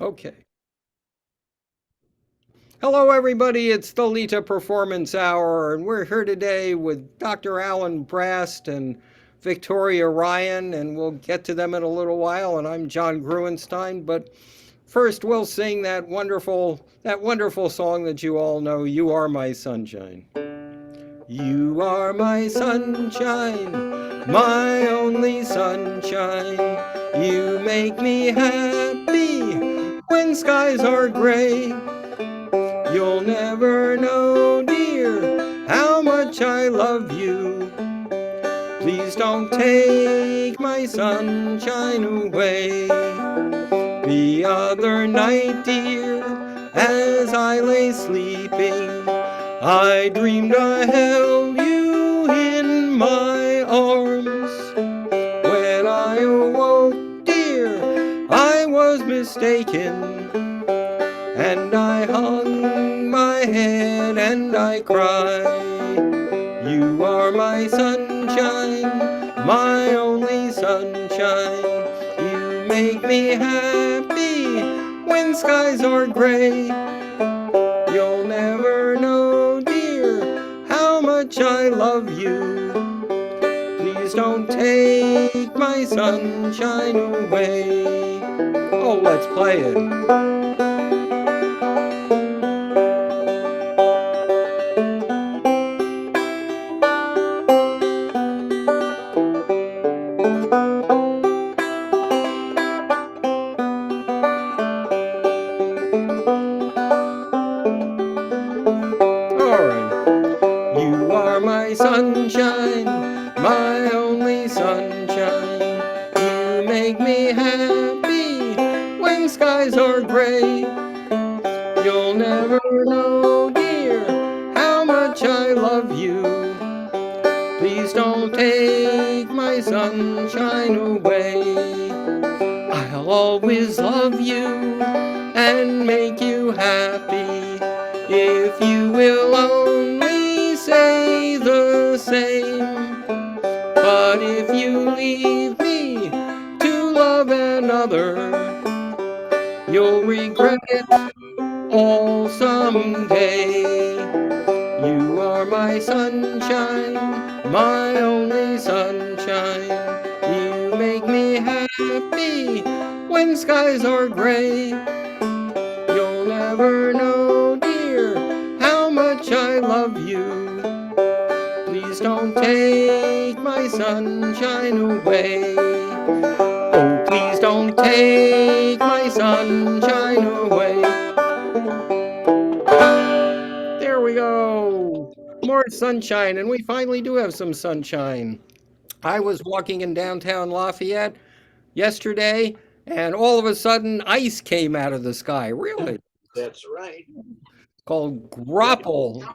Okay. Hello, everybody. It's the LITA Performance Hour, and we're here today with Dr. Alan Brast and Victoria Ryan, and we'll get to them in a little while. And I'm John Gruenstein. But first, we'll sing that wonderful song that you all know, "You Are My Sunshine." You are my sunshine, my only sunshine. You make me happy when skies are gray. You'll never know, dear, how much I love you. Please don't take my sunshine away. The other night, dear, as I lay sleeping, I dreamed I held you in my arms. When I awoke, dear, I was mistaken, and I hung my head and I cried. You are my sunshine, my only sunshine. You make me happy when skies are gray. You'll never know, dear, how much I love you. Please don't take my sunshine away. Oh, let's play it. Alright. You are my sunshine, my only sunshine. You make me happy when skies are gray. You'll never know, dear, how much I love you. Please don't take my sunshine away. I'll always love you and make you happy if you will only say the same. But if you leave me to love another, you'll regret it all someday. You are my sunshine, my only sunshine. You make me happy when skies are gray. You'll never know, dear, how much I love you. Please don't take my sunshine away. Oh, please don't take my sunshine away. There we go. More sunshine, and we finally do have some sunshine. I was walking in downtown Lafayette yesterday, and all of a sudden, ice came out of the sky. Really? That's right. Called Yep.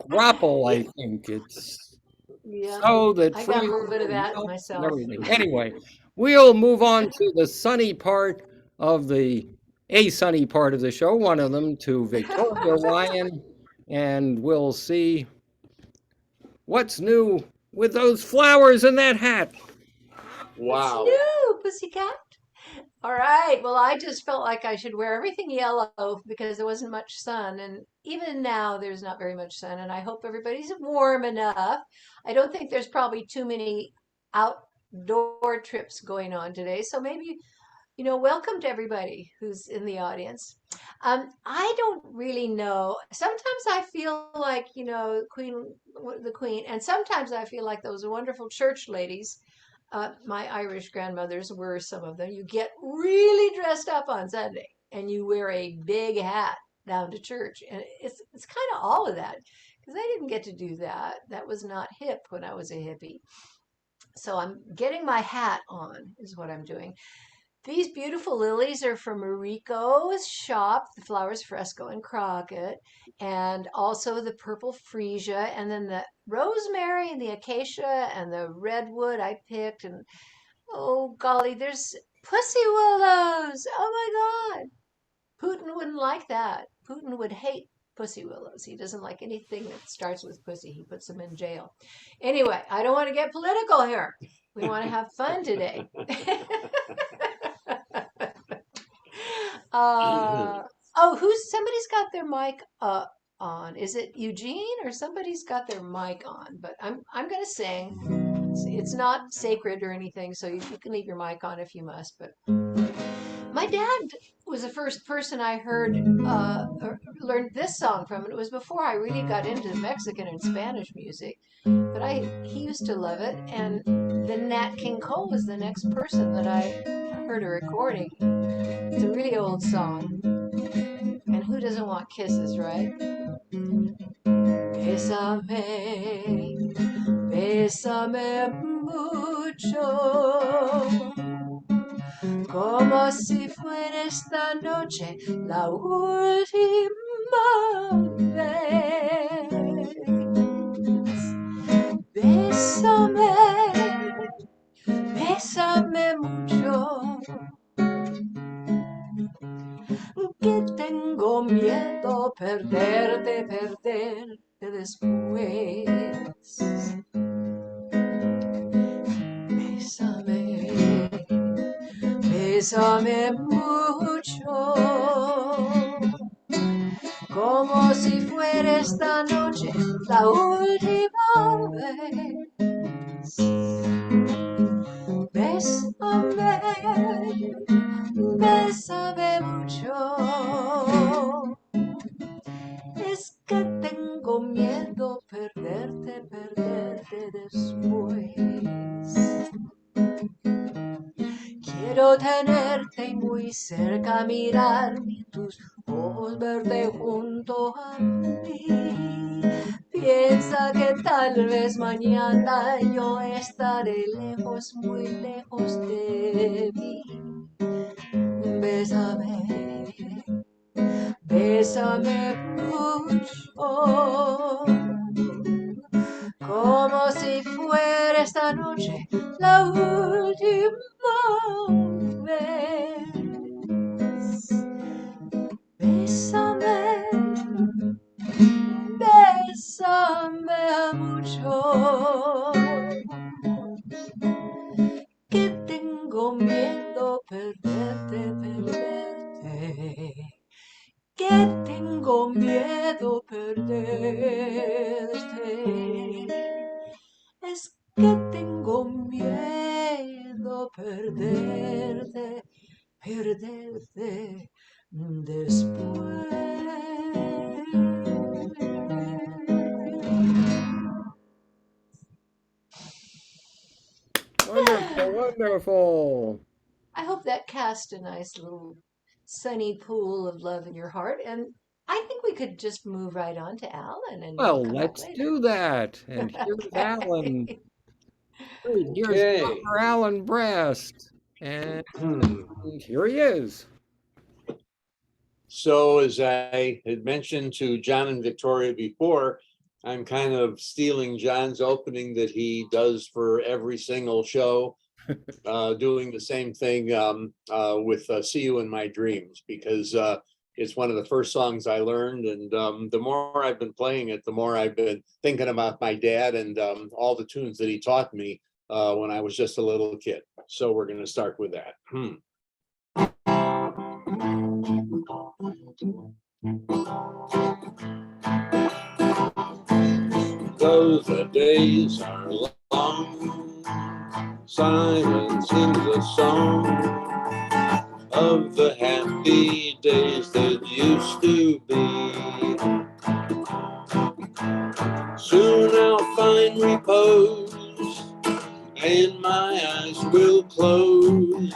grapple, I think. It's Yeah, so that I got a frozen little bit of that milk and myself. everything. Anyway, we'll move on to the sunny part of a sunny part of the show, one of them to Victoria Ryan, and we'll see what's new with those flowers in that hat. What's Wow. new, pussycat? All right. Well, I just felt like I should wear everything yellow because there wasn't much sun. And even now, there's not very much sun. And I hope everybody's warm enough. I don't think there's probably too many outdoor trips going on today. So maybe, welcome to everybody who's in the audience. I don't really know. Sometimes I feel like, the Queen, and sometimes I feel like those wonderful church ladies. My Irish grandmothers were some of them. You get really dressed up on Sunday and you wear a big hat down to church. And it's kind of all of that because I didn't get to do that. That was not hip when I was a hippie. So I'm getting my hat on, is what I'm doing. These beautiful lilies are from Mariko's shop, the Flowers Fresco in Crockett, and also the purple freesia, and then the rosemary and the acacia and the redwood I picked. And oh golly, there's pussy willows. Oh my God. Putin wouldn't like that. Putin would hate pussy willows. He doesn't like anything that starts with pussy. He puts them in jail. Anyway, I don't want to get political here. We want to have fun today. Somebody's got their mic on. Is it Eugene or somebody's got their mic on? But I'm gonna sing. It's not sacred or anything, so you can leave your mic on if you must. But my dad was the first person I heard learned this song from, and it was before I really got into Mexican and Spanish music. But he used to love it, and then Nat King Cole was the next person that I heard a recording. It's a really old song, and who doesn't want kisses, right? Bésame, bésame mucho, como si fuera esta noche la última vez. Bésame, bésame mucho, que tengo miedo perderte después. Bésame, bésame mucho, como si fuera esta noche la última vez. Bésame, bésame mucho. Es que tengo miedo perderte después. Quiero tenerte muy cerca, mirarme tus ojos, verte junto a mí. Piensa que tal vez mañana yo estaré lejos, muy lejos de mí. Bésame, bésame mucho, como si fuera esta noche la última vez. Bésame, bésame mucho, que tengo miedo perderte, que tengo miedo perderte. Es que tengo miedo perderte después. Wonderful, wonderful. I hope that cast a nice little sunny pool of love in your heart. And I think we could just move right on to Alan and we'll Well, come back let's later. do that. And here's Alan. Okay. Great, here's Okay. Dr. Alan Brast. And Hmm. here he is. So as I had mentioned to John and Victoria before, I'm kind of stealing John's opening that he does for every single show, doing the same thing with See You in My Dreams, because it's one of the first songs I learned. And the more I've been playing it, the more I've been thinking about my dad and all the tunes that he taught me when I was just a little kid. So we're going to start with that. Though the days are long, silence in the song of the happy days that used to be. Soon I'll find repose, and my eyes will close.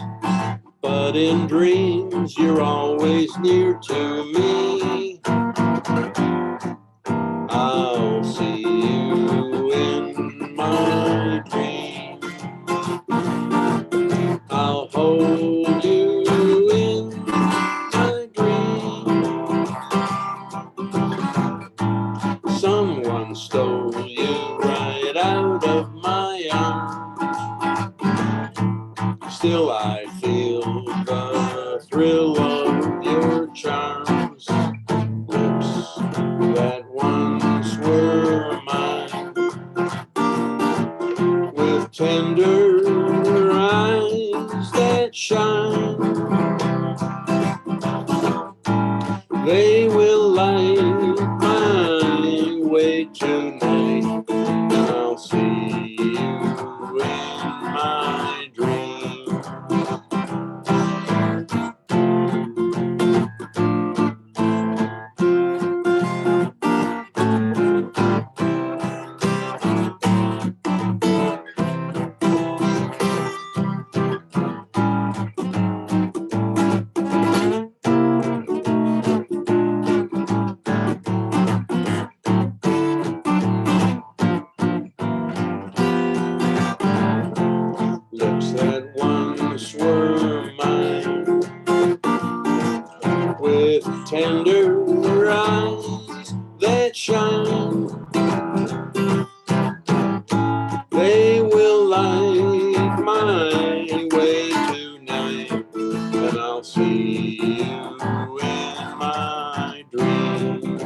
But in dreams, you're always near to me. I'll see you in my dreams. I'll hold you in my dreams. Someone stole you right out of my arms. Still I feel the thrill of your charms. Lips that once were mine will They will light my way tonight, and I'll see you in my dream. Lips that once were mine, with tender eyes that shine, they will light my way tonight, and I'll see you in my dream.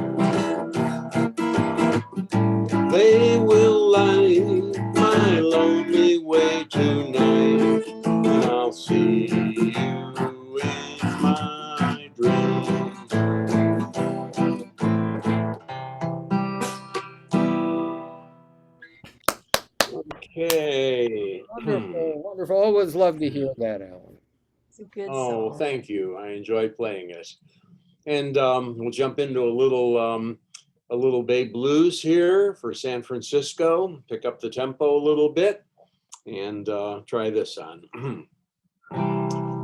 They will light my lonely way tonight, and I'll see you in my dream. Okay. Wonderful, wonderful. Always love to hear that, Alan. It's a good Oh, song. thank you. I enjoy playing it. And we'll jump into a little Bay Blues here for San Francisco. Pick up the tempo a little bit and try this on.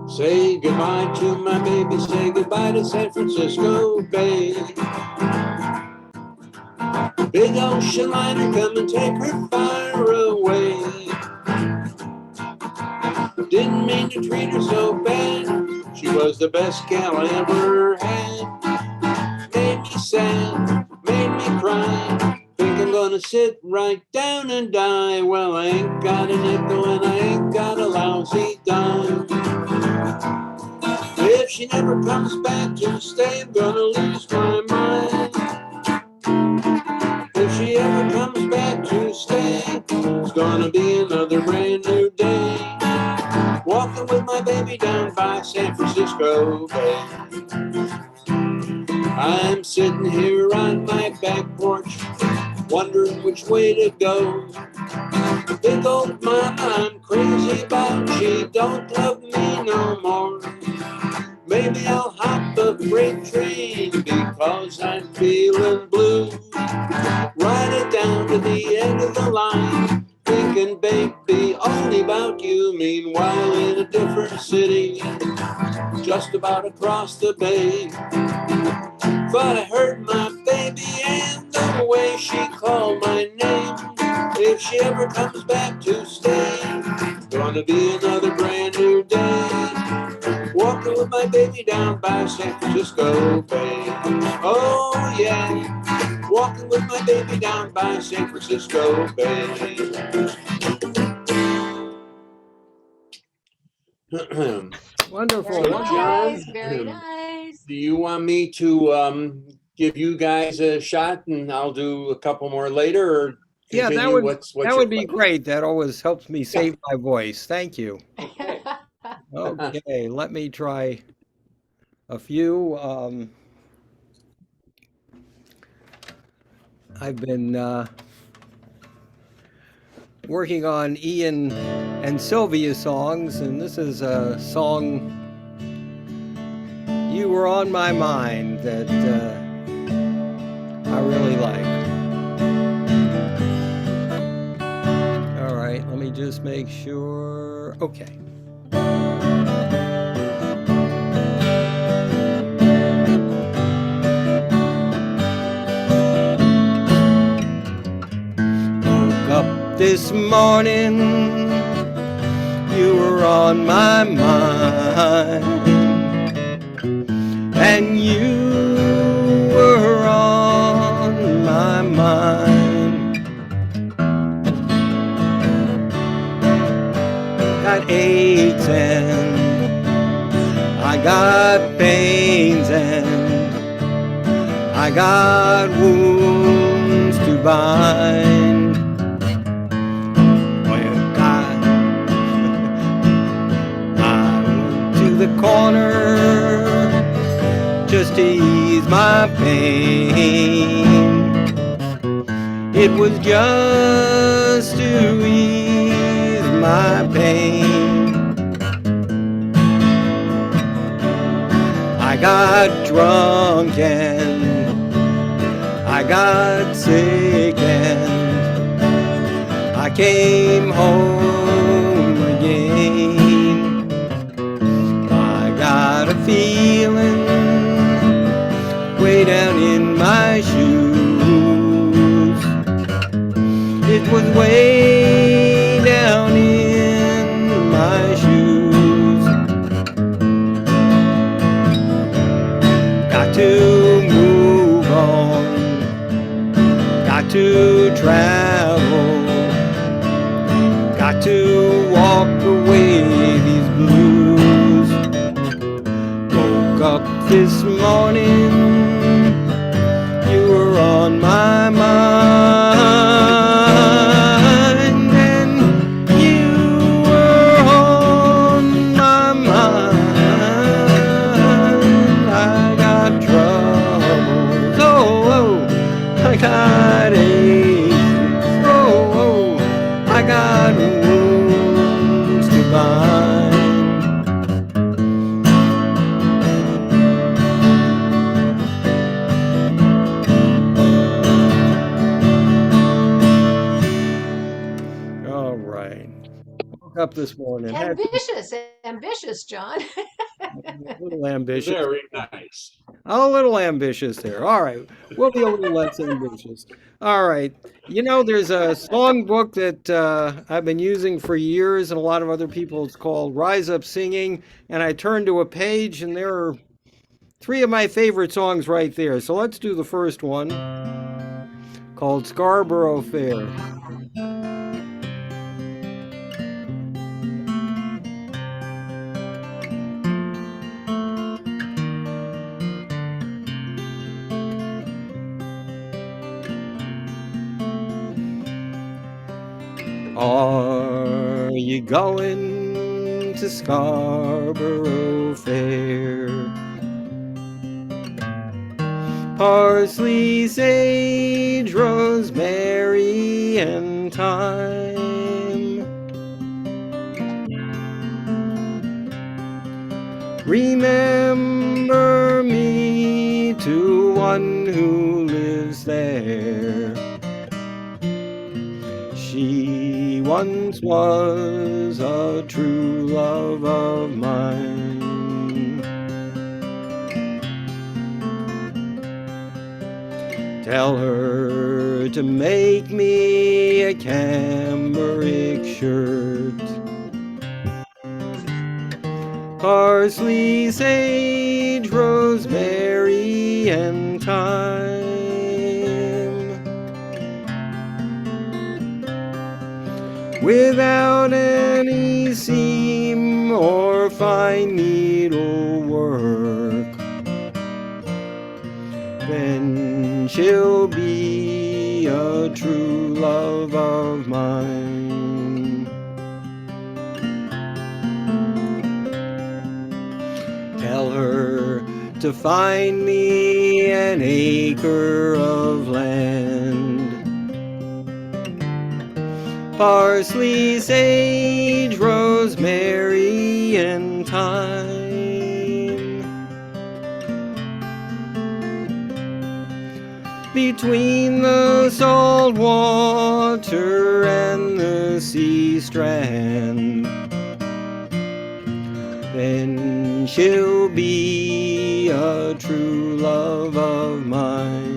Say goodbye to my baby, say goodbye to San Francisco Bay. Big ocean liner, come and take her fire away. Didn't mean to treat her so bad, she was the best gal I ever had. Made me sad, made me cry, think I'm gonna sit right down and die. Well, I ain't got a nickel and I ain't got a lousy dime. If she never comes back to stay, I'm gonna lose my mind. If she ever comes back to stay, it's gonna be another brand new day. Walking with my baby down by San Francisco Bay. I'm sitting here on my back porch, wondering which way to go. Big old mama I'm crazy about, she don't love me no more. Maybe I'll hop the freight train because I'm feeling blue. Ride it down to the end of the line, thinking, baby, only about you. Meanwhile, in a different city, just about across the bay. But I heard my baby and the way she called my name. If she ever comes back to stay, it's gonna be another brand new day. Walking with my baby down by San Francisco Bay. Oh yeah, walking with my baby down by San Francisco Bay. Wonderful. Very So, nice, John, very nice. do you want me to give you guys a shot and I'll do a couple more later, or Yeah, continue? What's that your would be pleasure? great. That always helps me save my voice. Thank you. Okay. Okay, let me try a few. I've been working on Ian and Sylvia songs, and this is a song, You Were on My Mind, that I really like. All right, let me just make sure. Okay. Woke up this morning, you were on my mind, and you were on my mind. Got aches and I got pains and I got wounds to bind. Well, I went to the corner just to ease my pain. It was just to ease my pain. I got drunk and I got sick and I came home again. I got a feeling way down in my shoes. It was way down in my shoes. Got to move on. Got to travel. Got to walk away these blues. Woke up this morning, you were on my mind, and you were on my mind. I got troubles, I got aches, I got wounds to bind. All right. Woke up this morning. Had Ambitious, John. a little ambitious. Very nice. A little ambitious there. All right. We'll be a little less ambitious. All right. You know, there's a song book that I've been using for years, and a lot of other people. It's called Rise Up Singing. And I turned to a page, and there are 3 of my favorite songs right there. So let's do the first one, called Scarborough Fair. Are you going to Scarborough Fair? Parsley, sage, rosemary, and thyme. Remember me to one who lives there. She once was a true love of mine. Tell her to make me a cambric shirt. Parsley, sage, rosemary, and thyme. Without any seam or fine needlework, then she'll be a true love of mine. Tell her to find me an acre of land. Parsley, sage, rosemary, and thyme. Between the salt water and the sea strand, then she'll be a true love of mine.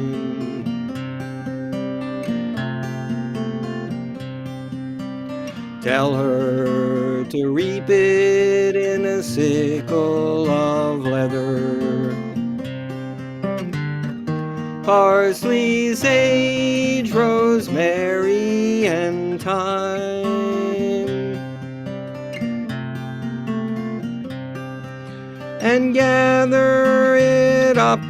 Tell her to reap it in a sickle of leather. Parsley, sage, rosemary, and thyme. And gather it up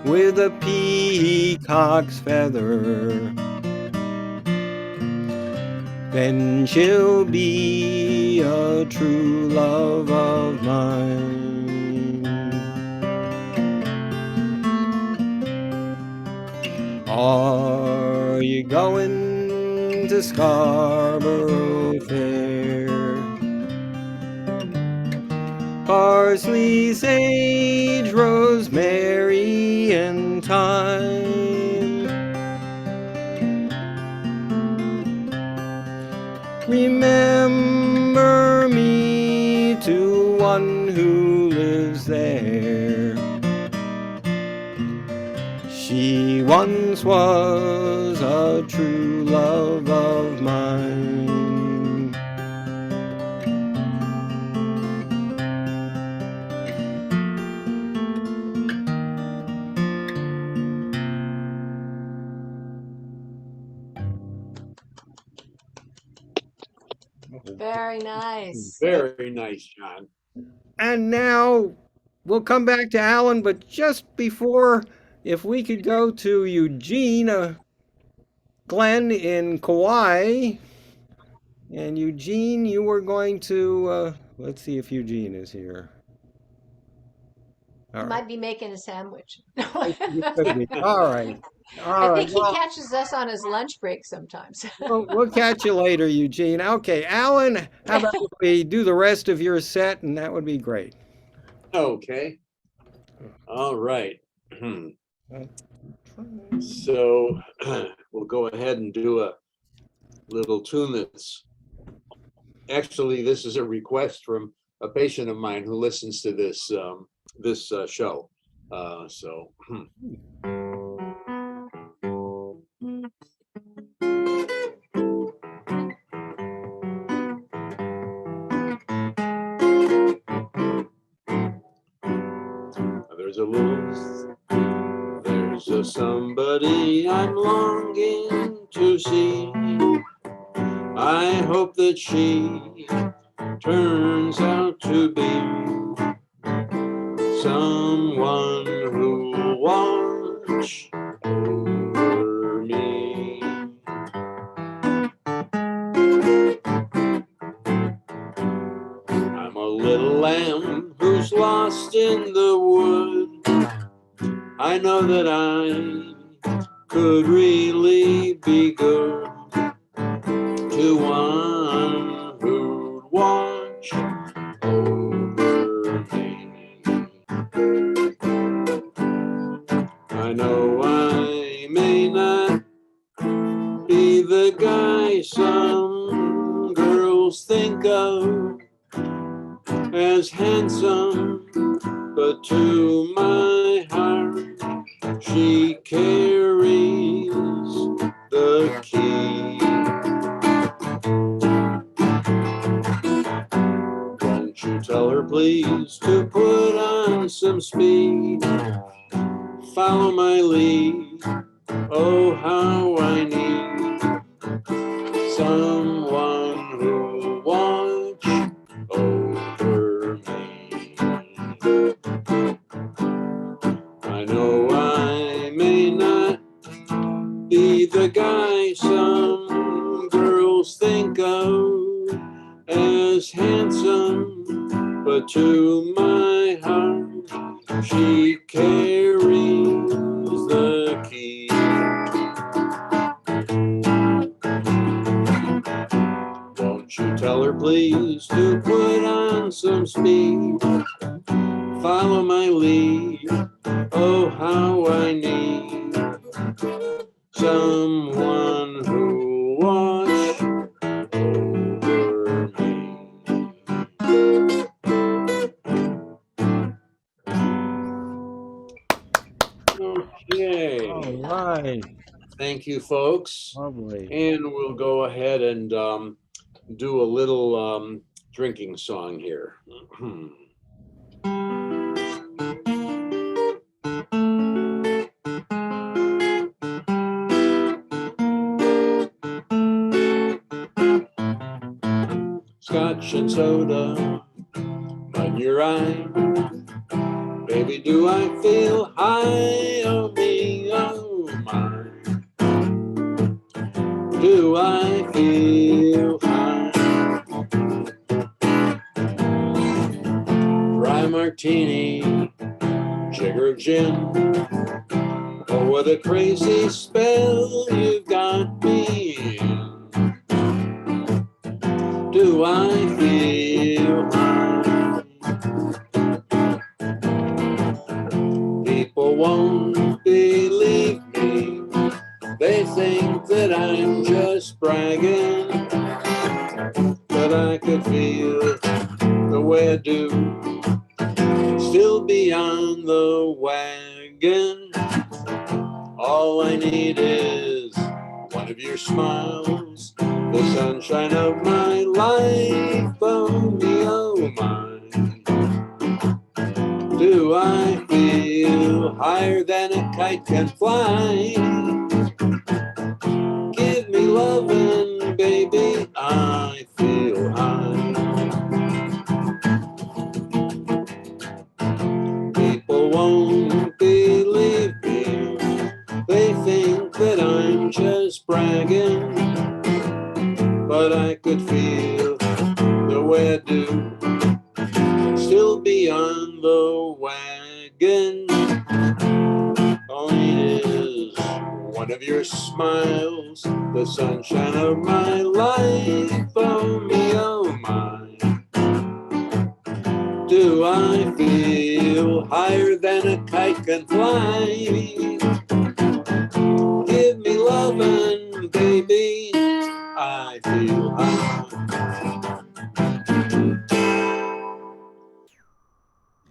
with a peacock's feather. Then she'll be a true love of mine. Are you going to Scarborough Fair? Parsley, sage, rosemary, and thyme. Remember me to one who lives there. She once was a true love of mine. Very nice. Very nice, John. And now we'll come back to Alan, but just before, if we could go to Eugene, Glenn in Kauai. And Eugene, you were going to, let's see if Eugene is here. All He right. might be making a sandwich. You could be. All right. I All right. think he Well, catches us on his lunch break sometimes. we'll catch you later, Eugene. Okay, Alan, how about if we do the rest of your set, and that would be great. Okay. All right. So we'll go ahead and do a little tune that's actually, this is a request from a patient of mine who listens to this show. There's a somebody I'm longing to see. I hope that she turns out to be someone who'll watch over me. I'm a little lamb who's lost in the wood. I know that I could really be good to one who'd watch over me. I know I may not be the guy some girls think of as handsome, but to my heart she carries the key. Won't you tell her please to put on some speed, follow my lead, oh how I need someone who'll watch over me. I know I may not be the guy some girls think of as handsome, but to my heart she carries the key. Won't you tell her please to put on some speed, follow my lead, oh how I need someone who'll watch over me. Okay. All right. Thank you, folks. Lovely. And we'll go ahead and do a little drinking song here. Scotch and soda on your eye. Baby, do I feel high? Oh me, oh my. Do I feel high? Dry martini, jigger of gin. Oh, What a crazy spell you've got me in. Do I feel high? People won't believe me. They think that I'm just bragging, but I could feel the way I do, still be on the wagon. All I need is one of your smiles, the sunshine of my life. Oh me, oh my. Do I feel higher than a kite can fly? Give me lovin', baby, I feel high. People won't believe me. They think that I'm just bragging, but I could feel the way I do, still be on the wagon. All I need is one of your smiles, the sunshine of my life. Oh me, oh my. Do I feel higher than a kite can fly? Give me lovin', baby, I feel high.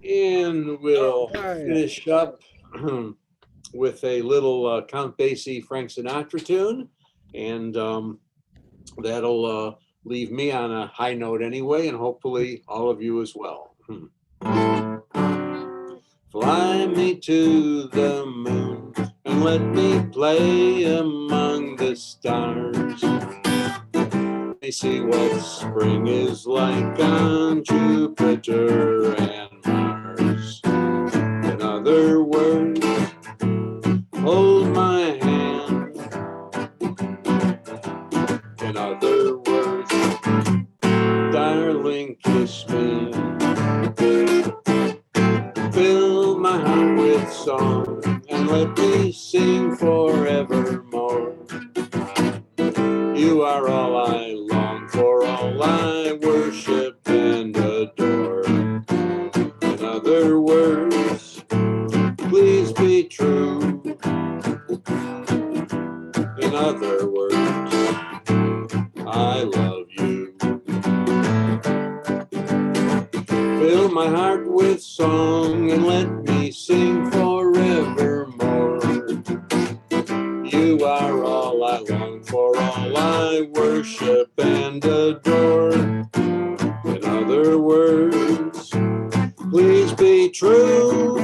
And we'll finish up with a little Count Basie Frank Sinatra tune, and that'll leave me on a high note anyway, and hopefully all of you as well. Fly me to the moon and let me play among the stars. Let me see what spring is like on Jupiter and Mars. In other words, hold my hand. In other words, darling, kiss me. Fill my heart with song and let me sing forevermore. You are all I long for, all I worship and adore. In other words, please be true. In other words, I love you. Fill my heart with song and let me sing forevermore. You are all I long for, all I worship and adore. In other words, please be true.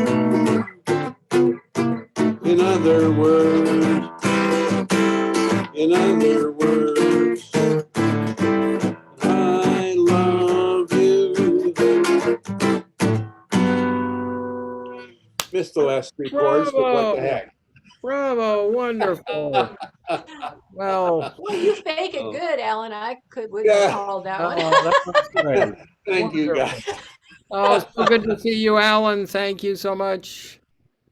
In other words, in other words, I love you. Missed the last three chords, but what the heck. Bravo, wonderful. Well, you fake it good, Alan. I wouldn't Yeah. have called that one. that was great. Thank you, guys. Oh, so good to see you, Alan. Thank you so much.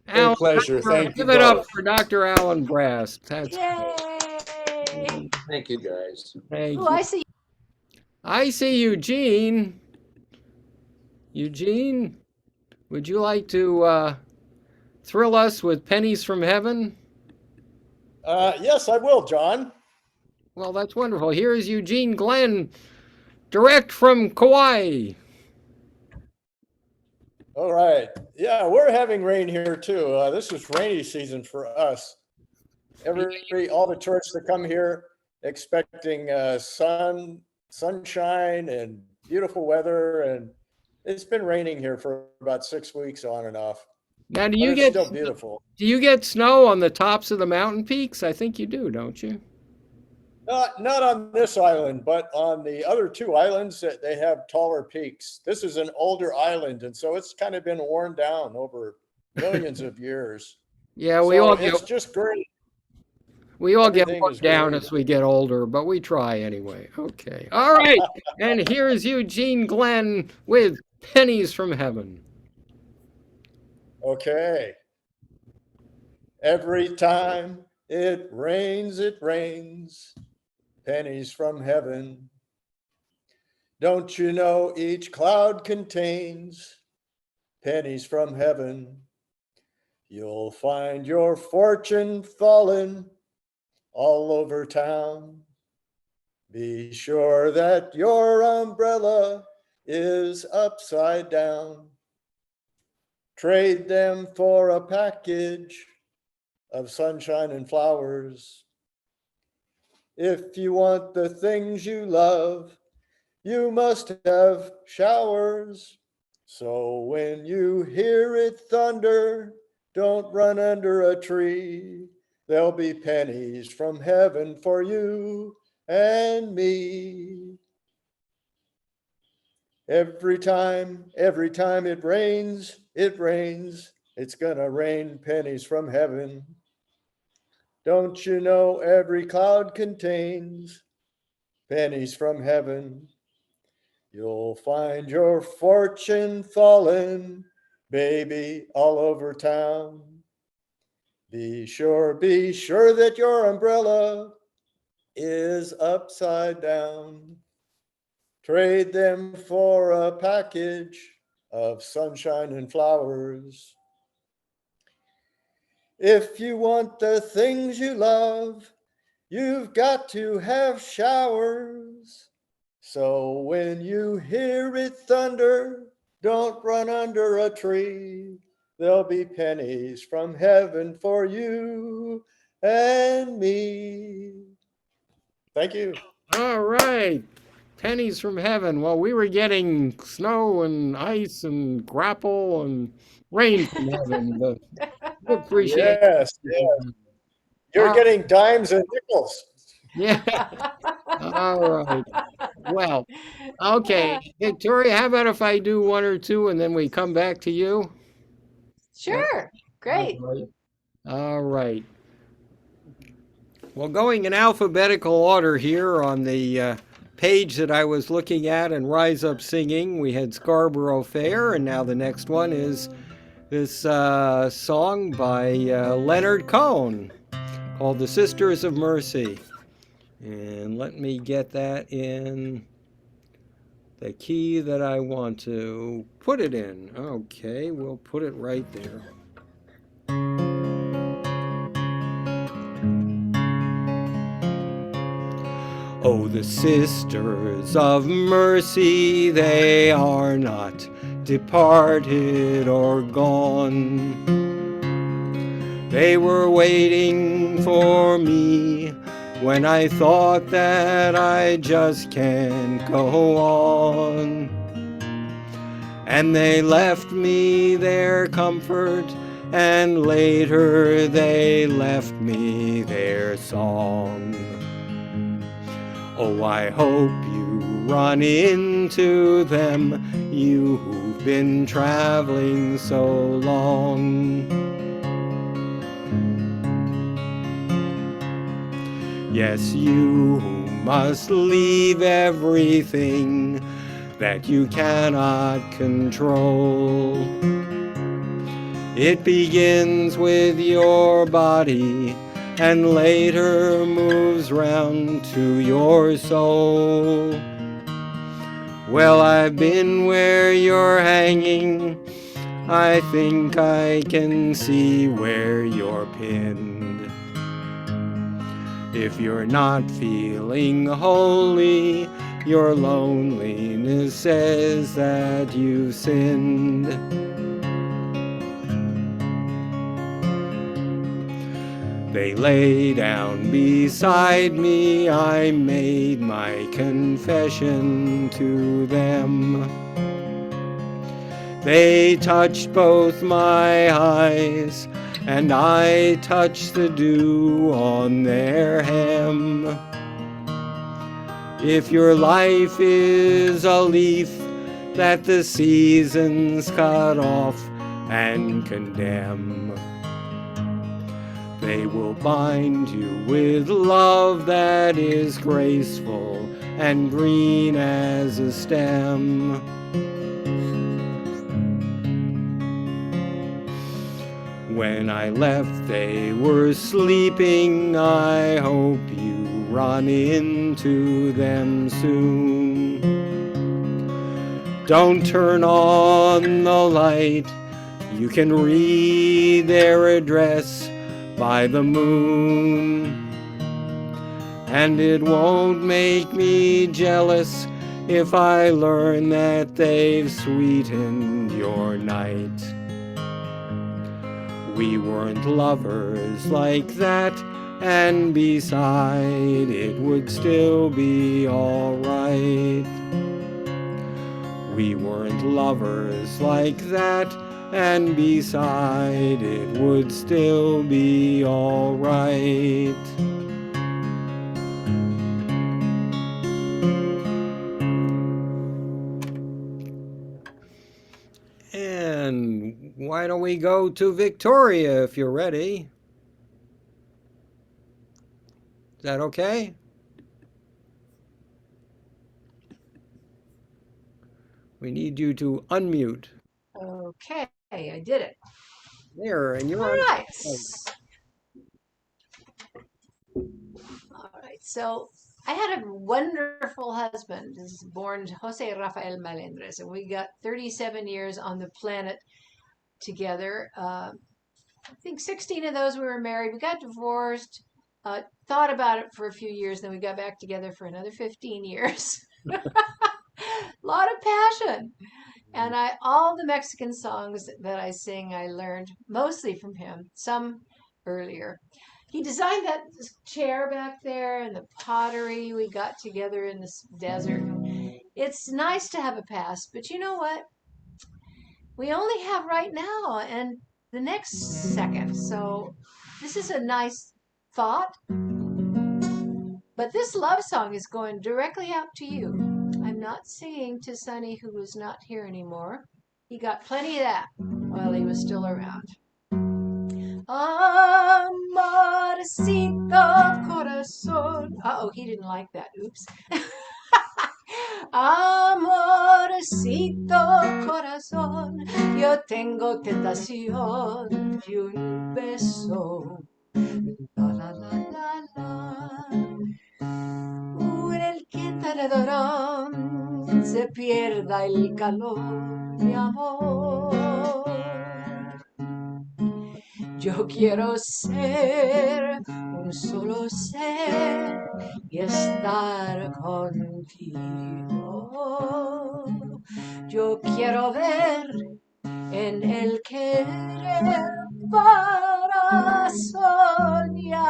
A pleasure. Thank you Give it up both. for Dr. Alan Brast. That's Yay! Thank you, guys. thank Oh, you. I see. I see Eugene. Eugene, would you like to thrill us with Pennies from Heaven? Yes, I will, John. Well, that's wonderful. Here is Eugene Glenn, direct from Kauai. All right. Yeah, we're having rain here too. This is rainy season for us. All the tourists that come here expecting sunshine and beautiful weather, and it's been raining here for about 6 weeks on and off. Now, But it's still beautiful. do you get snow on the tops of the mountain peaks? I think you do, don't you? Not on this island, but on the other two islands, they have taller peaks. This is an older island, and so it's kind of been worn down over millions of years. Yeah, It's just great. We all get Everything worn is down great. as we get older, but we try anyway. Okay. All right. And here's Eugene Glenn with Pennies from Heaven. Okay. Every time it rains, pennies from heaven. Don't you know each cloud contains pennies from heaven? You'll find your fortune falling all over town. Be sure that your umbrella is upside down. Trade them for a package of sunshine and flowers. If you want the things you love, you must have showers. So when you hear it thunder, don't run under a tree. There'll be pennies from heaven for you and me. Every time it rains, it's gonna rain pennies from heaven. Don't you know every cloud contains pennies from heaven? You'll find your fortune falling, baby, all over town. Be sure that your umbrella is upside down. Trade them for a package of sunshine and flowers. If you want the things you love, you've got to have showers. So when you hear it thunder, don't run under a tree. There'll be pennies from heaven for you and me. Thank you. All right. Pennies from heaven. Well, we were getting snow and ice and grapple and rain from heaven, but we appreciate Yes, it. yes. You're getting dimes and nickels. Yeah. All right. Well, okay. Victoria, how about if I do one or two and then we come back to you? Sure. Great. All right. All right. Well, going in alphabetical order here on the page that I was looking at and Rise Up Singing, we had Scarborough Fair, and now the next one is this song by Leonard Cohen called The Sisters of Mercy. And let me get that in the key that I want to put it in. Okay, we'll put it right there. Oh, the sisters of mercy, they are not departed or gone. They were waiting for me when I thought that I just can't go on. And they left me their comfort, and later they left me their song. Oh, I hope you run into them, you who've been traveling so long. Yes, you who must leave everything that you cannot control. It begins with your body and later moves round to your soul. Well, I've been where you're hanging, I think I can see where you're pinned. If you're not feeling holy, your loneliness says that you've sinned. They lay down beside me, I made my confession to them. They touched both my eyes, and I touched the dew on their hem. If your life is a leaf that the seasons cut off and condemn, they will bind you with love that is graceful and green as a stem. When I left, they were sleeping. I hope you run into them soon. Don't turn on the light. You can read their address by the moon. And it won't make me jealous if I learn that they've sweetened your night. We weren't lovers like that, and beside, it would still be all right. We weren't lovers like that, and beside, it would still be all right. And why don't we go to Victoria if you're ready? Is that okay? We need you to unmute. Okay, I did it. There, and you're All on. right. All right. So I had a wonderful husband. This is born Jose Rafael Melendres, and we got 37 years on the planet together. I think 16 of those we were married. We got divorced, thought about it for a few years, then we got back together for another 15 years. A lot of passion. And all the Mexican songs that I sing, I learned mostly from him, some earlier. He designed that chair back there and the pottery we got together in this desert. It's nice to have a past, but you know what? We only have right now and the next second. So this is a nice thought. But this love song is going directly out to you. I'm not singing to Sonny, who is not here anymore. He got plenty of that while he was still around. Amorcito Corazon. Uh-oh, he didn't like that. Oops. Amorcito Corazon, yo tengo tentación de un beso. La la la la la. En el quintaredorón se pierda el calor, mi amor. Yo quiero ser un solo ser y estar contigo. Yo quiero ver en el querer para soñar,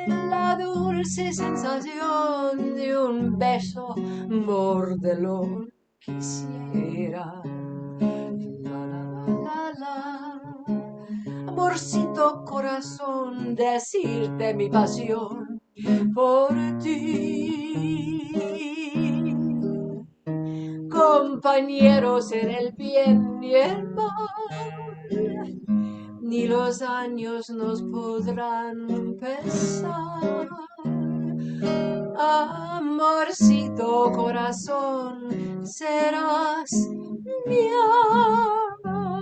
en la dulce sensación de un beso mordelón quisiera. Amorcito corazón, decirte mi pasión por ti. Compañeros en el bien y el mal, ni los años nos podrán pesar. Amorcito corazón, serás mi amor.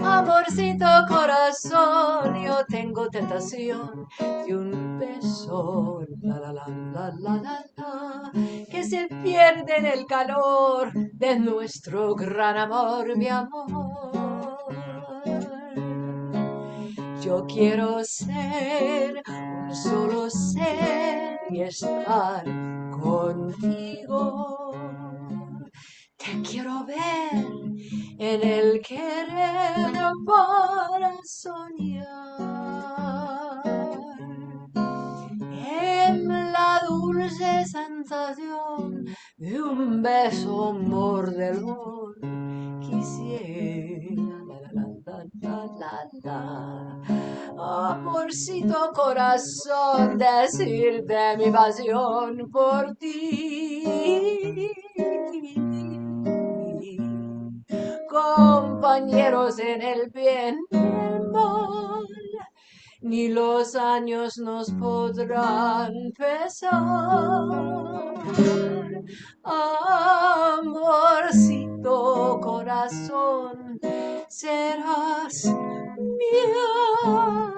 Amorcito corazón, yo tengo tentación de un beso, la la la la la la la, que se pierde en el calor de nuestro gran amor, mi amor. Yo quiero ser un solo ser y estar contigo. Te quiero ver en el querer para soñar, en la dulce sensación de un beso mordelón quisiera. La, la, la. Amorcito corazón, decirte mi pasión por ti. Compañeros en el bien y el mal, ni los años nos podrán pesar. Amorcito corazón, serás mi amor.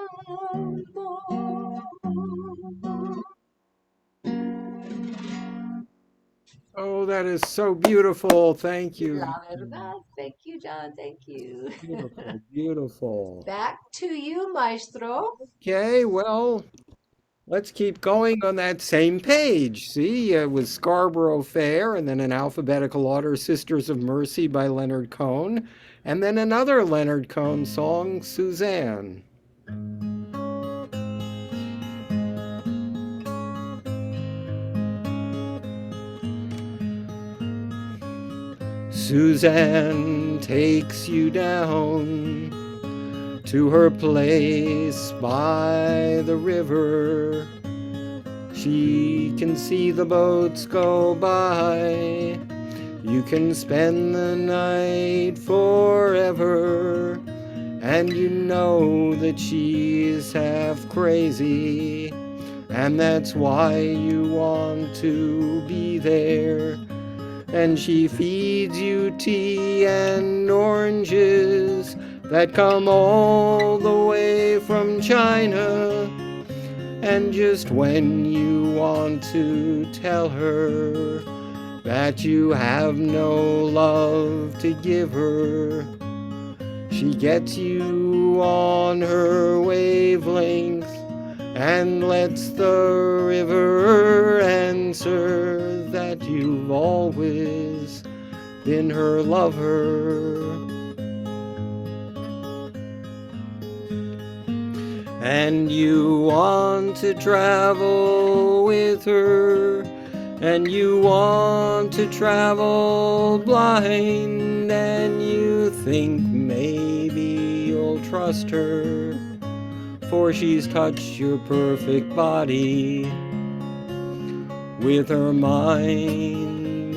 Oh, that is so beautiful. Thank you. La verdad. Thank you, John. Thank you. Beautiful, beautiful. Back to you, maestro. Okay, well, let's keep going on that same page. See, with Scarborough Fair, and then in alphabetical order, Sisters of Mercy by Leonard Cohen, and then another Leonard Cohen song, Suzanne. Suzanne takes you down to her place by the river. She can see the boats go by. You can spend the night forever. And you know that she's half crazy, and that's why you want to be there. And she feeds you tea and oranges that come all the way from China. And just when you want to tell her that you have no love to give her, she gets you on her wavelength and lets the river answer that you've always been her lover. And you want to travel with her, and you want to travel blind, and you think maybe you'll trust her, for she's touched your perfect body with her mind.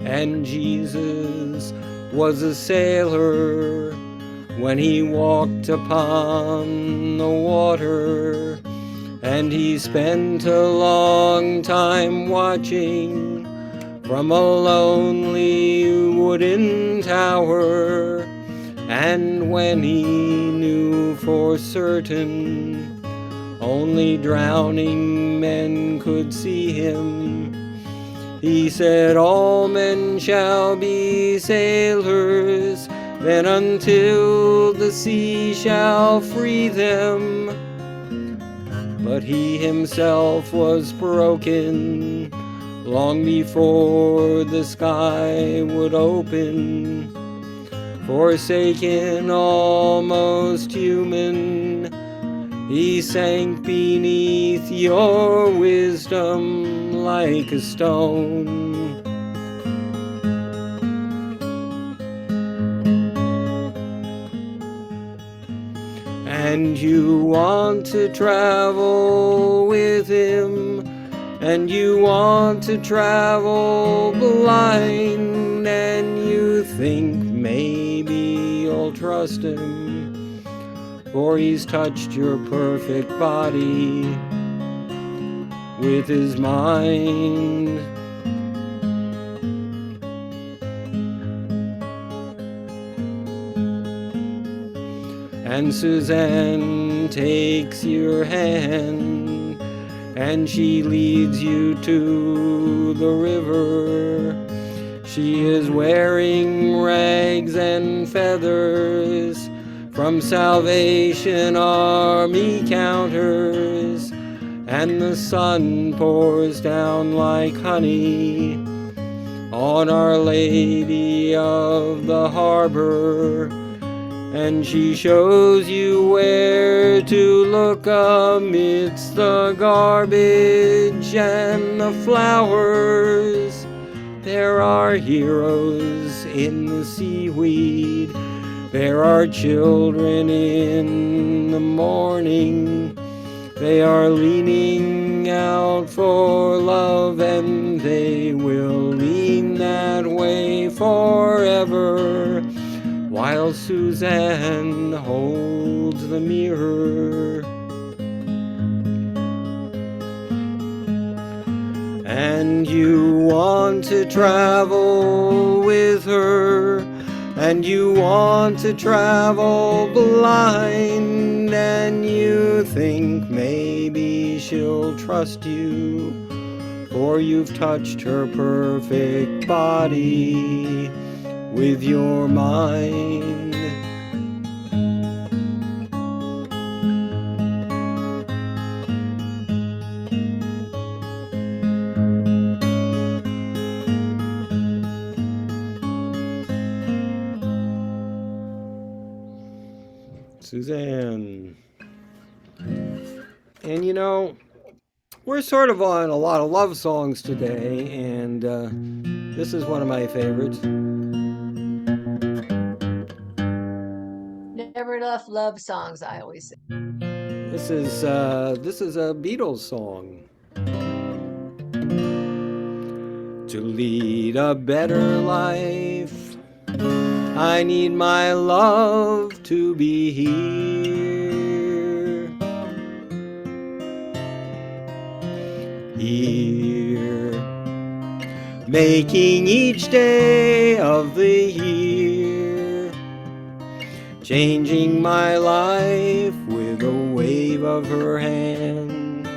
And Jesus was a sailor when he walked upon the water, and he spent a long time watching from a lonely wooden tower. And when he knew for certain only drowning men could see him, he said, all men shall be sailors, then until the sea shall free them. But he himself was broken long before the sky would open. Forsaken, almost human, he sank beneath your wisdom like a stone. And you want to travel with him, and you want to travel blind, and you think maybe you'll trust him, for he's touched your perfect body with his mind. And Suzanne takes your hand, and she leads you to the river. She is wearing rags and feathers from Salvation Army counters, and the sun pours down like honey on Our Lady of the Harbor. And she shows you where to look amidst the garbage and the flowers. There are heroes in the seaweed. There are children in the morning. They are leaning out for love, and they will lean that way forever, while Suzanne holds the mirror. And you want to travel with her, and you want to travel blind, and you think maybe she'll trust you, for you've touched her perfect body with your mind. Suzanne. And you know, we're sort of on a lot of love songs today, and this is one of my favorites. Never enough love songs, I always say. This is a Beatles song. To lead a better life, I need my love to be here. Here, making each day of the year, changing my life with a wave of her hand.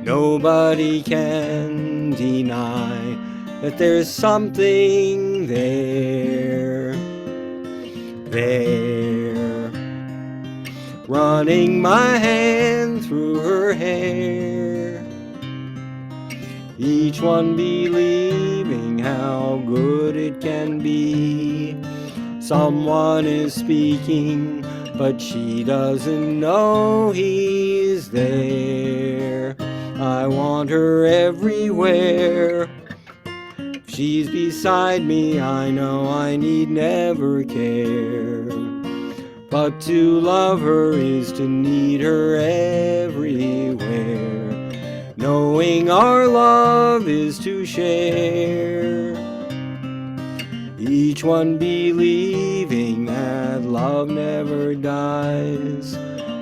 Nobody can deny that there's something there, running my hand through her hair, each one believing how good it can be. Someone is speaking, but she doesn't know he's there. I want her everywhere. If she's beside me, I know I need never care. But to love her is to need her everywhere. Knowing our love is to share. Each one believing that love never dies.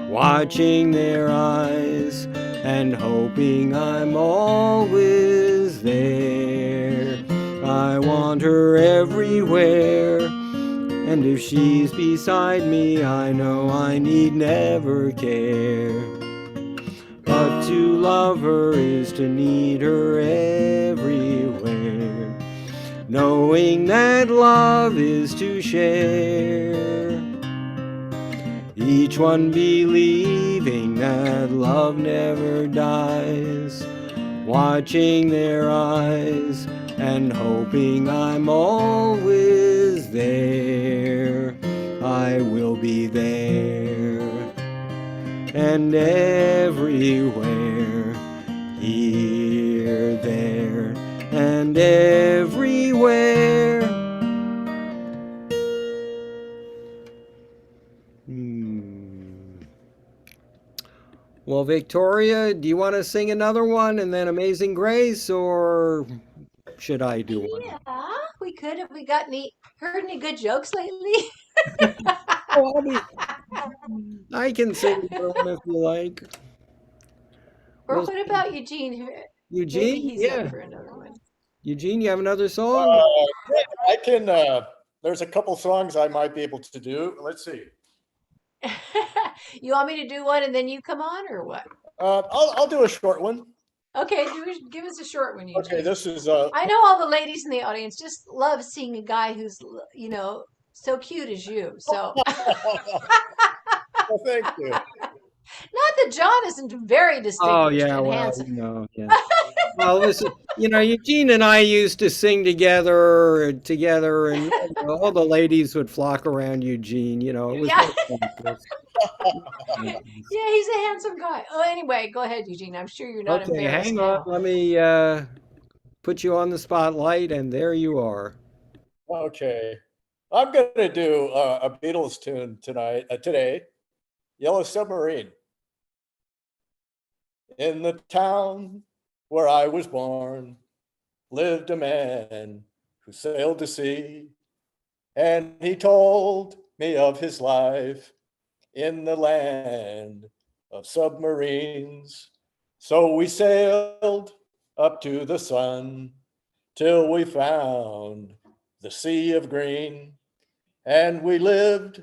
Watching their eyes and hoping I'm always there. I want her everywhere. And if she's beside me, I know I need never care. But to love her is to need her everywhere. Knowing that love is to share. Each one believing that love never dies. Watching their eyes and hoping I'm always there. I will be there and everywhere, here, there, and everywhere. Well, Victoria, do you want to sing another one and then Amazing Grace, or should I do one? Yeah, we could. Have we heard any good jokes lately? Oh, I can sing one if you like. Or Well, what about Eugene? Maybe Eugene? he's up Yeah. for another one. Eugene, you have another Uh, song? I can, there's a couple songs I might be able to do. Let's see. You want me to do one and then you come on, or what? I'll do a short one. Okay, give us a short one, Okay, Eugene. this is, I know all the ladies in the audience just love seeing a guy who's, so cute as you. So, well, thank you. not that John isn't very Oh, distinguished yeah, and well, handsome. yeah. Well, listen, Eugene and I used to sing together, and all the ladies would flock around Eugene. It was Yeah. fabulous. Yeah, he's a handsome guy. Oh, anyway, go ahead, Eugene. I'm sure you're not Okay, embarrassed hang on. now. Let me put you on the spotlight, and there you are. Okay. I'm going to do a Beatles tune today, Yellow Submarine. In the town where I was born, lived a man who sailed the sea, and he told me of his life in the land of submarines. So we sailed up to the sun till we found the sea of green, and we lived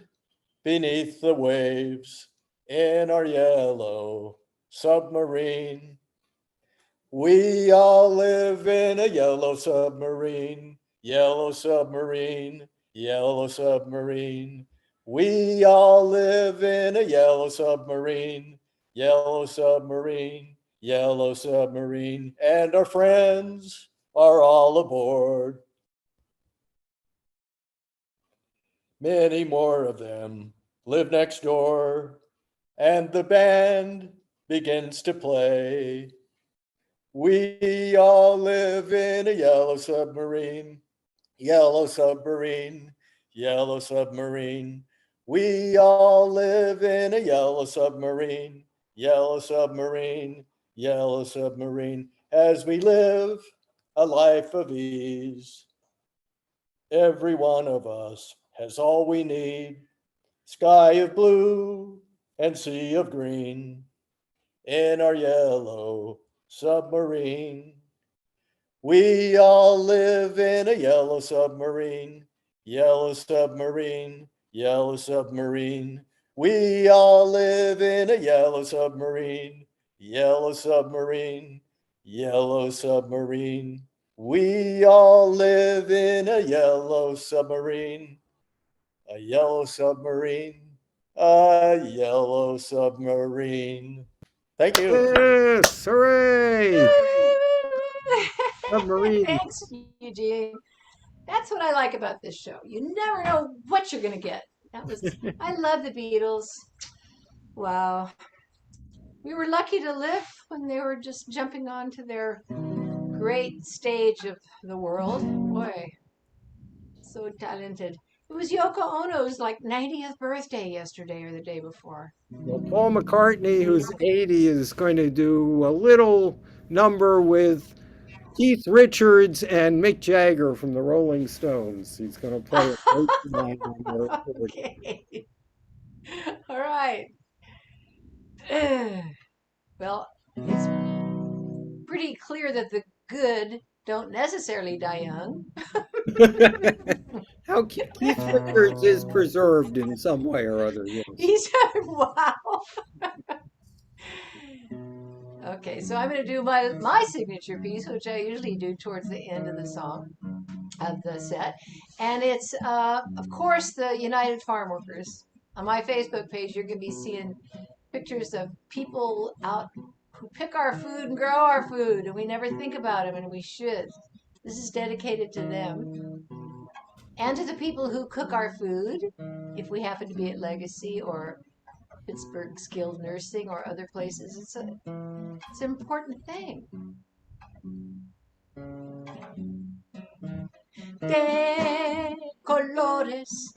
beneath the waves in our yellow submarine. We all live in a yellow submarine, yellow submarine, yellow submarine. We all live in a yellow submarine, yellow submarine, yellow submarine, and our friends are all aboard. Many more of them live next door, and the band begins to play. We all live in a yellow submarine, yellow submarine, yellow submarine. We all live in a yellow submarine, yellow submarine, yellow submarine, as we live a life of ease. Every one of us has all we need, sky of blue and sea of green, in our yellow submarine. We all live in a yellow submarine, yellow submarine, yellow submarine. We all live in a yellow submarine, yellow submarine, yellow submarine. We all live in a yellow submarine, a yellow submarine, a yellow submarine. Thank you. Yes, hooray! Submarine. Thanks, Eugene. That's what I like about this show. You never know what you're going to get. I love the Beatles. Wow. We were lucky to live when they were just jumping onto their great stage of the world. Boy, so talented. It was Yoko Ono's like 90th birthday yesterday or the day before. Well, Paul McCartney, who's 80, is going to do a little number with Keith Richards and Mick Jagger from the Rolling Stones. He's going to play a great line on their recording. Okay. All right. Well, it's pretty clear that the good don't necessarily die young. How Keith Richards is preserved in some way or other, yes. He's wow. Okay, so I'm going to do my signature piece, which I usually do towards the end of the song, of the set, and it's of course the United Farm Workers. On my Facebook page, you're going to be seeing pictures of people out who pick our food and grow our food, and we never think about them, and we should. This is dedicated to them and to the people who cook our food, if we happen to be at Legacy or Pittsburgh Skilled Nursing or other places. It's an important thing. De colores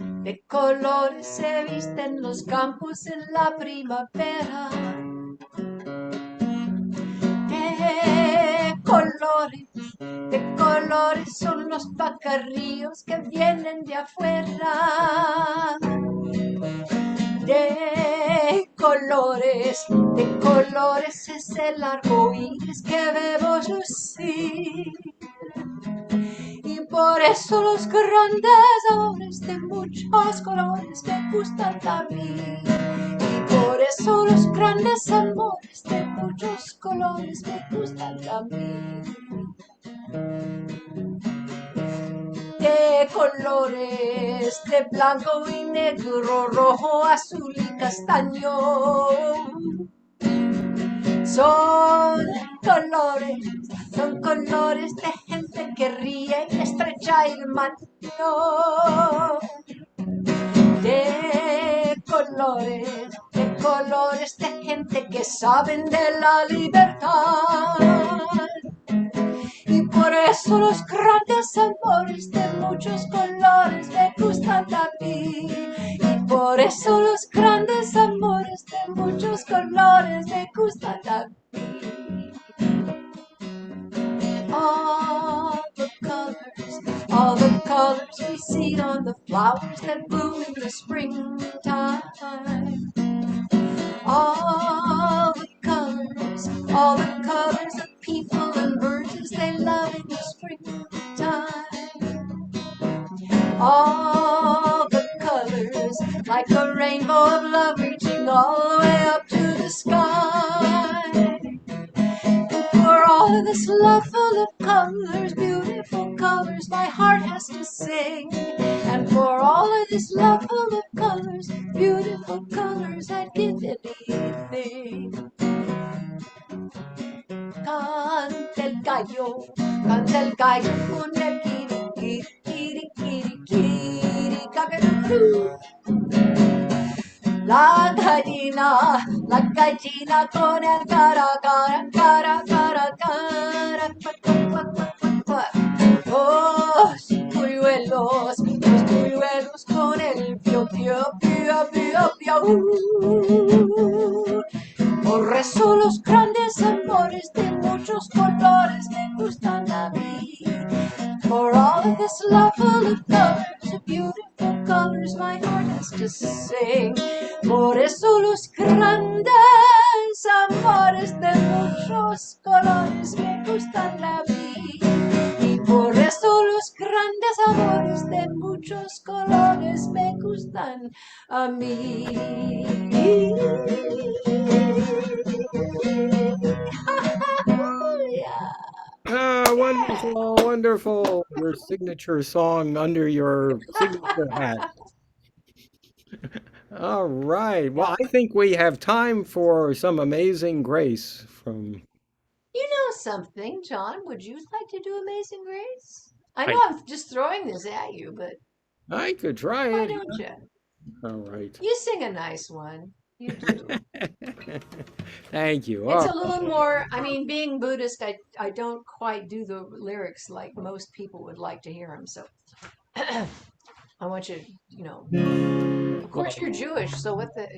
se visten los campos en la primavera. De colores son los pacarríos que vienen de afuera. De colores es el arco iris que vemos lucir. Y por eso los grandes amores de muchos colores me gustan a mí. Y por eso los grandes amores de muchos colores me gustan a mí. De colores de blanco y negro, rojo, azul y castaño. Son colores de gente que ríe y estrecha el mano. De colores de gente que saben de la libertad. Y por eso los grandes amores de muchos colores me gustan a mí. Y por eso los grandes amores de muchos colores me gustan a mí. All the colors we see on the flowers that bloom in the springtime. all the colors, like a rainbow of love reaching all the way up to the sky. For all of this love full of colors, beautiful colors, my heart has to sing. And for all of this love full of colors, beautiful colors, I'd give anything. Canta el gallo con el kiri, kiri, kiri, kiri, kiri, la gallina con el cara, cara, cara, cara, cara, cuac, cuac, cuac, cuac, cuac. Los polluelos con el pío, pío, pío, pío, pío. Por eso los grandes amores de muchos colores me gustan a mí. For all of this love full of colors, beautiful colors, my heart has to sing. Por eso los grandes amores de muchos colores me gustan a mí. Y por eso los grandes amores de muchos colores me gustan a mí. Wonderful, wonderful. Your signature song under your signature hat. All right. Well, I think we have time for some Amazing Grace from. You know something, John? Would you like to do Amazing Grace? I know I'm just throwing this at you, but I could try why it. don't you? All right. You sing a nice one. You do. Thank you. It's Oh, a little more, I mean, being Buddhist, I don't quite do the lyrics like most people would like to hear them. So I want you, of course you're Jewish, so what the,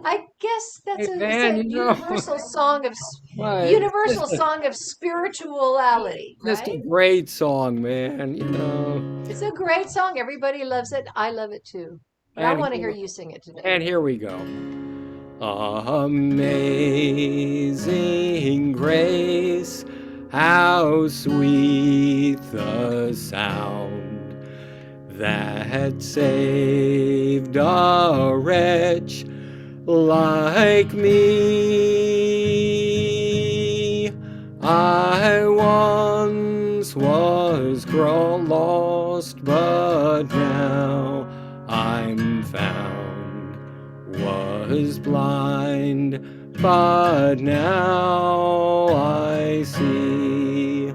I guess that's Hey, a, man, it's a universal song of, well, universal song of spirituality, just a right? great song, man. It's a great song. Everybody loves it. I love it too. But I And want to hear here- you sing it today. And here we go. Amazing grace, how sweet the sound that saved a wretch like me. I once was lost, but now I'm found. Was blind, but now I see.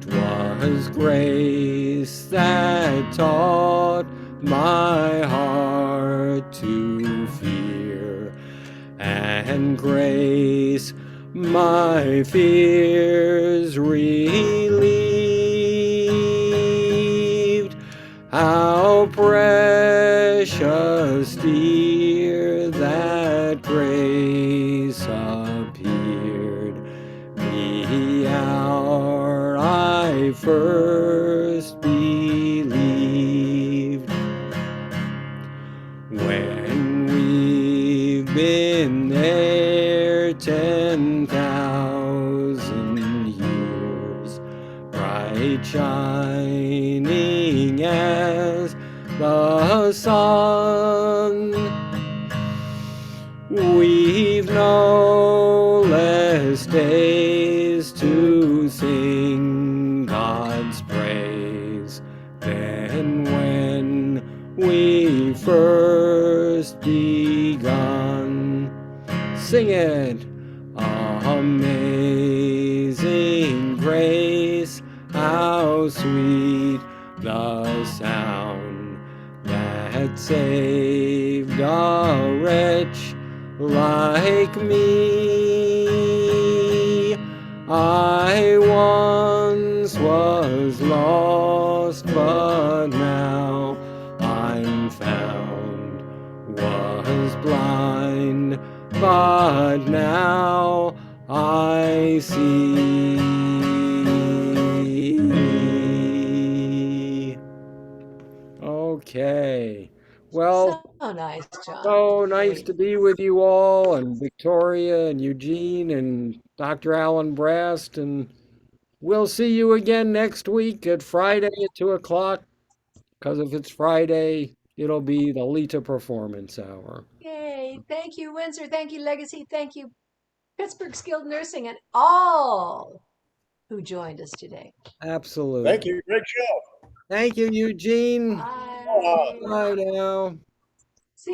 'Twas grace that taught my heart to fear, and grace my fears relieved. How precious dear that grace appeared the hour I first believed. When we've been there 10,000 years, bright shining as the sun, we've no less days to sing God's praise than when we first begun. Sing it. Amazing grace, how sweet the sound that saved a wretch like me. I once was lost, but now I'm found. Was blind, but now I see. Okay. Well, So nice, John. so nice Great. to be with you all, and Victoria and Eugene and Dr. Alan Brast, and We'll see you again next week at Friday at 2 o'clock. Because if it's Friday, it'll be the LITA Performance Hour. Yay. Thank you, Windsor. Thank you, Legacy. Thank you, Pittsburgh Skilled Nursing, and all who joined us today. Absolutely. Thank you. Great show. Thank you, Eugene. Bye. Bye now.